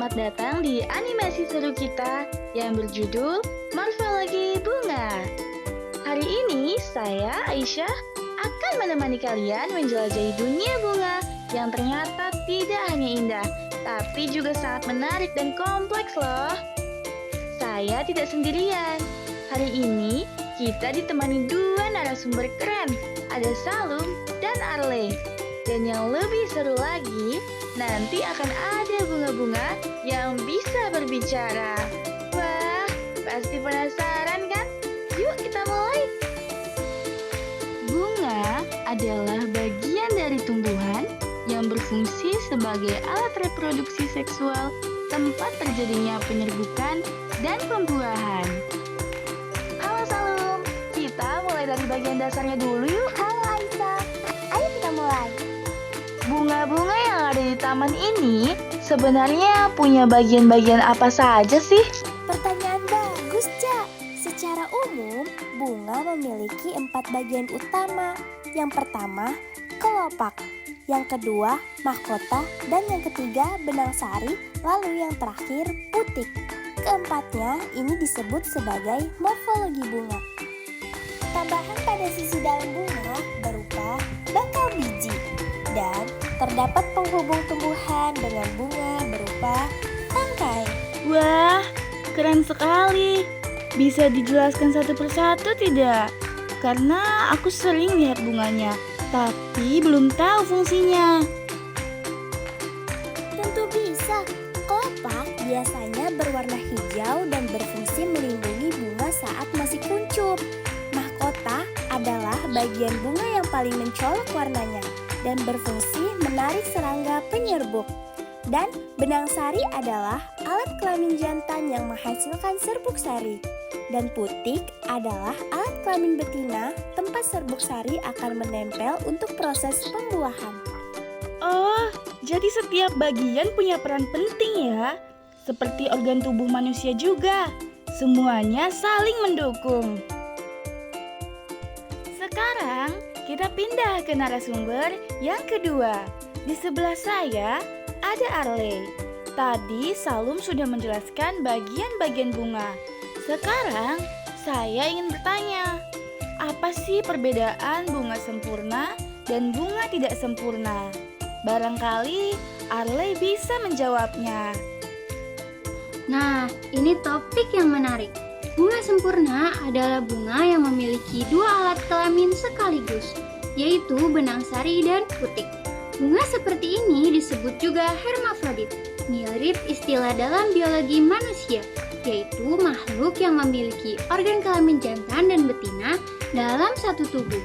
Selamat datang di animasi seru kita yang berjudul Morfologi Bunga. Hari ini saya, Aisyah, akan menemani kalian menjelajahi dunia bunga yang ternyata tidak hanya indah, tapi juga sangat menarik dan kompleks loh. Saya tidak sendirian. Hari ini kita ditemani dua narasumber keren, ada Salum dan Arle. Dan yang lebih seru lagi, nanti akan ada bunga-bunga yang bisa berbicara. Wah, pasti penasaran kan? Yuk kita mulai. Bunga adalah bagian dari tumbuhan yang berfungsi sebagai alat reproduksi seksual, tempat terjadinya penyerbukan dan pembuahan. Halo Salum, kita mulai dari bagian dasarnya dulu yuk. Halo Aisyah, ayo kita mulai. Bunga-bunga yang ada di taman ini sebenarnya punya bagian-bagian apa saja sih? Pertanyaan bagus, Cak. Secara umum, bunga memiliki 4 bagian utama. Yang pertama, kelopak. Yang kedua, mahkota. Dan yang ketiga, benang sari. Lalu yang terakhir, putik. Keempatnya, ini disebut sebagai morfologi bunga. Tambahan pada sisi dalam bunga berupa bakal biji. Dan terdapat penghubung tumbuhan dengan bunga berupa tangkai. Wah, keren sekali. Bisa dijelaskan satu persatu tidak? Karena aku sering lihat bunganya, tapi belum tahu fungsinya. Tentu bisa. Kelopak biasanya berwarna hijau dan berfungsi melindungi bunga saat masih kuncup. Mahkota adalah bagian bunga yang paling mencolok warnanya dan berfungsi menarik serangga penyerbuk. Dan benang sari adalah alat kelamin jantan yang menghasilkan serbuk sari. Dan putik adalah alat kelamin betina, tempat serbuk sari akan menempel untuk proses pembuahan. Oh, jadi setiap bagian punya peran penting ya? Seperti organ tubuh manusia juga. Semuanya saling mendukung. Sekarang kita pindah ke narasumber yang kedua. Di sebelah saya ada Arle. Tadi Salum sudah menjelaskan bagian-bagian bunga. Sekarang saya ingin bertanya, apa sih perbedaan bunga sempurna dan bunga tidak sempurna? Barangkali Arle bisa menjawabnya. Nah, ini topik yang menarik. Bunga sempurna adalah bunga yang memiliki 2 alat kelamin sekaligus, yaitu benang sari dan putik. Bunga seperti ini disebut juga hermafrodit, mirip istilah dalam biologi manusia, yaitu makhluk yang memiliki organ kelamin jantan dan betina dalam satu tubuh.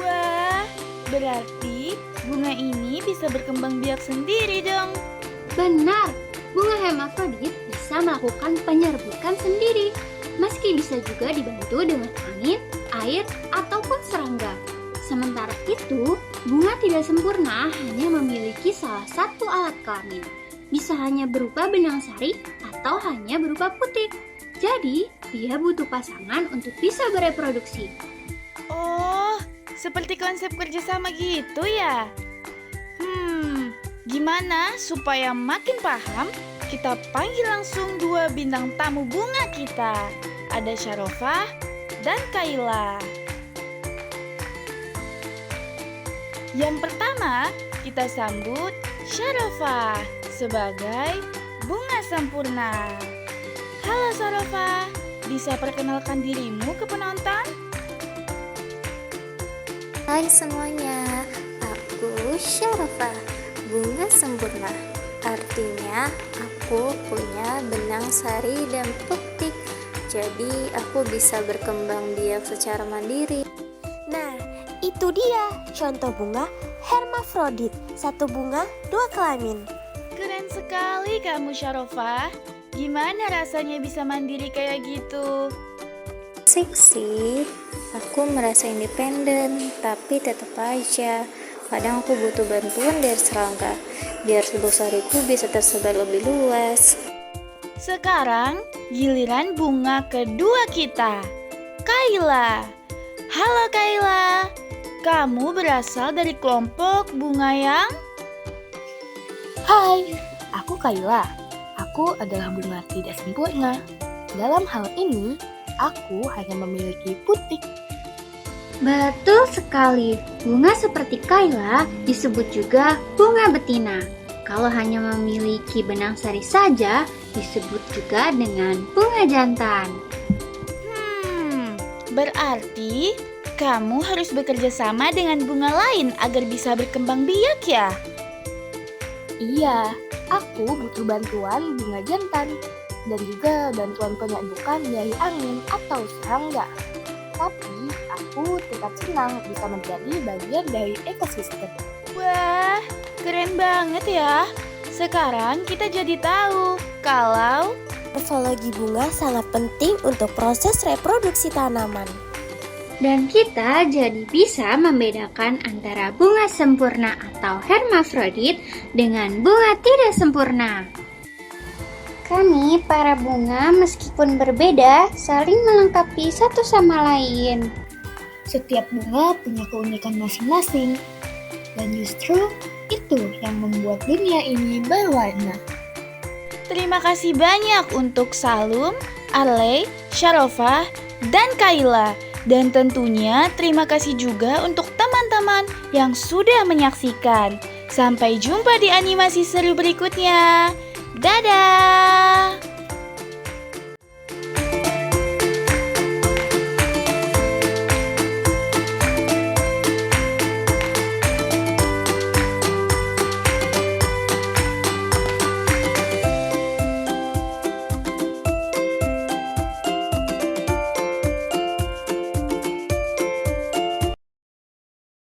Wah, berarti bunga ini bisa berkembang biak sendiri dong. Benar, bunga hermafrodit bisa melakukan penyerbukan sendiri, meski bisa juga dibantu dengan angin, air, ataupun serangga. Sementara itu, bunga tidak sempurna hanya memiliki salah satu alat kelamin. Bisa hanya berupa benang sari atau hanya berupa putik. Jadi, dia butuh pasangan untuk bisa bereproduksi. Oh, seperti konsep kerjasama gitu ya? Gimana supaya makin paham? Kita panggil langsung 2 bintang tamu bunga kita. Ada Syarofah dan Kaila. Yang pertama, kita sambut Syarofah sebagai bunga sempurna. Halo Syarofah, bisa perkenalkan dirimu ke penonton? Hai semuanya, aku Syarofah, bunga sempurna. Artinya aku punya benang sari dan putik, jadi aku bisa berkembang biak secara mandiri. Nah, itu dia contoh bunga hermafrodit. 1 bunga, 2 kelamin. Keren sekali kamu Syarofah. Gimana rasanya bisa mandiri kayak gitu? Asik sih, aku merasa independen, tapi tetap aja kadang aku butuh bantuan dari serangga biar serbuk sariku bisa tersebar lebih luas. Sekarang giliran bunga kedua kita, Kaila. Halo Kaila, kamu berasal dari kelompok bunga yang... Hai, aku Kaila. Aku adalah bunga tidak sempurna. Dalam hal ini, aku hanya memiliki putik. Betul sekali, bunga seperti Kayla disebut juga bunga betina. Kalau hanya memiliki benang sari saja, disebut juga dengan bunga jantan. Berarti kamu harus bekerja sama dengan bunga lain agar bisa berkembang biak ya? Iya, aku butuh bantuan bunga jantan dan juga bantuan penyerbukan dari angin atau serangga. Tapi aku tetap senang bisa menjadi bagian dari ekosistem. Wah, keren banget ya. Sekarang kita jadi tahu kalau Morfologi bunga sangat penting untuk proses reproduksi tanaman. Dan kita jadi bisa membedakan antara bunga sempurna atau hermafrodit dengan bunga tidak sempurna. Kami, para bunga, meskipun berbeda, saling melengkapi satu sama lain. Setiap bunga punya keunikan masing-masing, dan justru itu yang membuat dunia ini berwarna. terima kasih banyak untuk Salum, Arley, Sharofah, dan Kayla. Dan tentunya terima kasih juga untuk teman-teman yang sudah menyaksikan. Sampai jumpa di animasi seru berikutnya. Dadah!